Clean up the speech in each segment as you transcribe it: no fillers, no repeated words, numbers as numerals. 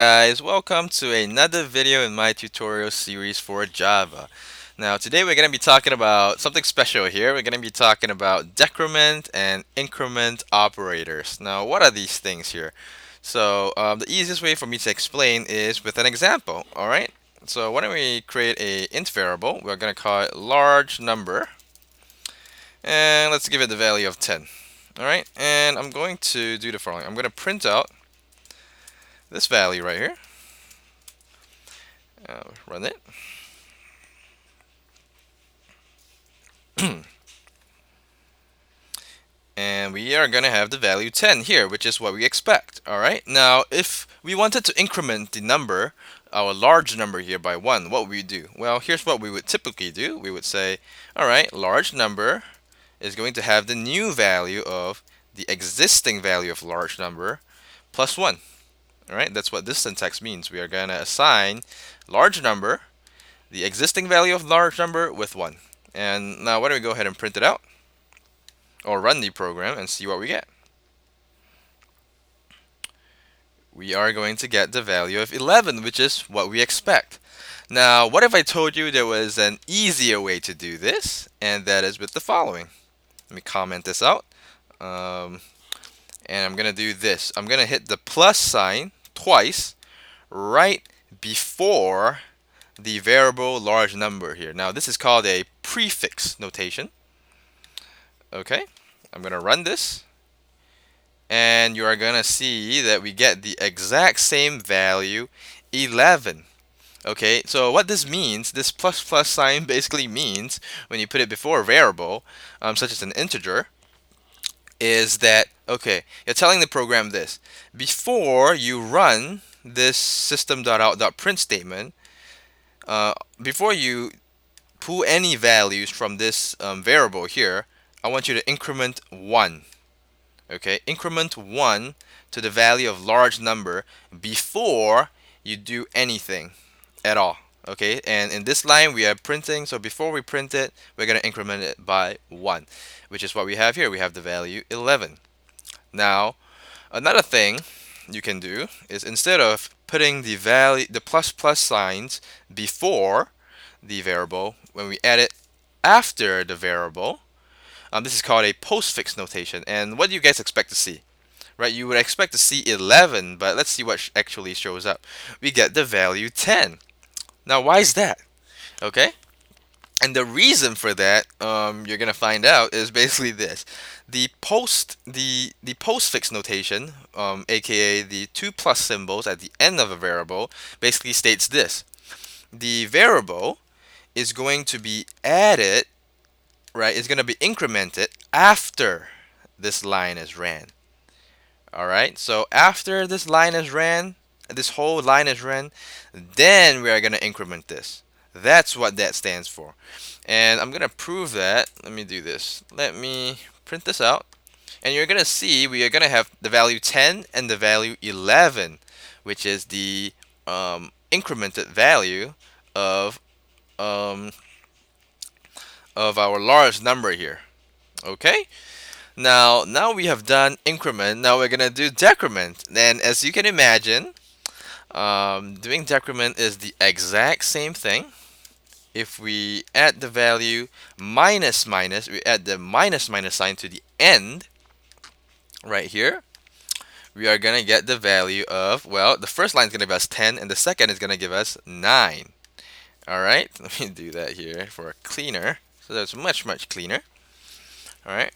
guys, welcome to another video in my tutorial series for Java. Now today we're going to be talking about something special here. We're going to be talking about decrement and increment operators. Now what are these things here? The easiest way for me to explain is with an example, alright? So why don't we create a int variable. We're going to call it large number, and let's give it the value of 10. Alright, and I'm going to do the following. I'm going to print out this value right here. Run it. And we are going to have the value 10 here, which is what we expect. Alright, now if we wanted to increment the number, our large number here, by 1, what would we do? Well, here's what we would typically do. We would say, alright, large number is going to have the new value of the existing value of large number plus 1. Alright, that's what this syntax means. We are going to assign large number, the existing value of large number, with 1. And now why don't we go ahead and print it out, or run the program and see what we get. We are going to get the value of 11, which is what we expect. Now, what if I told you there was an easier way to do this, and that is with the following. Let me comment this out. And I'm going to do this. I'm going to hit the plus sign twice right before the variable large number here. Now, this is called a prefix notation. Okay, I'm going to run this, and you are going to see that we get the exact same value, 11. Okay, so what this means, this plus plus sign basically means when you put it before a variable, such as an integer, is that, okay, you're telling the program this. Before you run this system.out.print statement, before you pull any values from this variable here, I want you to increment 1. Okay, increment 1 to the value of large number before you do anything at all. Okay, and in this line we are printing, so before we print it, we're going to increment it by 1, which is what we have here. We have the value 11. Now, another thing you can do is, instead of putting the value, the plus plus signs before the variable, when we add it after the variable, this is called a postfix notation. And what do you guys expect to see? Right, you would expect to see 11, but let's see what actually shows up. We get the value 10. Now, why is that? Okay, and the reason for that, you're gonna find out, is basically this: the postfix notation, aka the 2 plus symbols at the end of a variable, basically states this: the variable is going to be added, right? It's gonna be incremented after this line is ran. All right, so after this line is ran, this whole line is ran, then we are going to increment this. That's what that stands for. And I'm going to prove that. Let me do this. Let me print this out. And you're going to see we are going to have the value 10 and the value 11, which is the incremented value of our large number here. Okay? Now we have done increment. Now we're gonna do decrement. And as you can imagine, doing decrement is the exact same thing. If we add the value minus minus, we add the minus minus sign to the end right here, we are gonna get the value of, well, the first line is gonna give us 10, and the second is gonna give us 9. All right, let me do that here for a cleaner, so that's much cleaner. All right.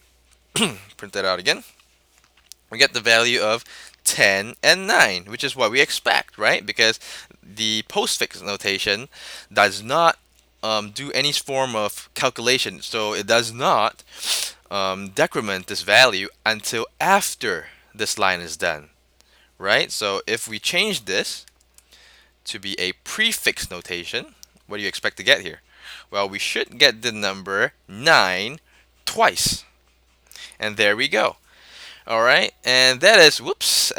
Print that out again. We get the value of 10 and 9, which is what we expect, right? Because the postfix notation does not do any form of calculation, so it does not decrement this value until after this line is done, right? So if we change this to be a prefix notation, what do you expect to get here? Well, we should get the number 9 twice. And there we go. All right, and that is, whoops,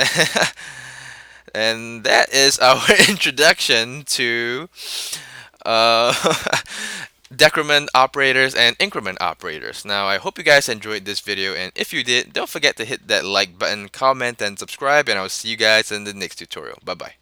and that is our introduction to decrement operators and increment operators. Now, I hope you guys enjoyed this video, and if you did, don't forget to hit that like button, comment, and subscribe, and I'll see you guys in the next tutorial. Bye bye.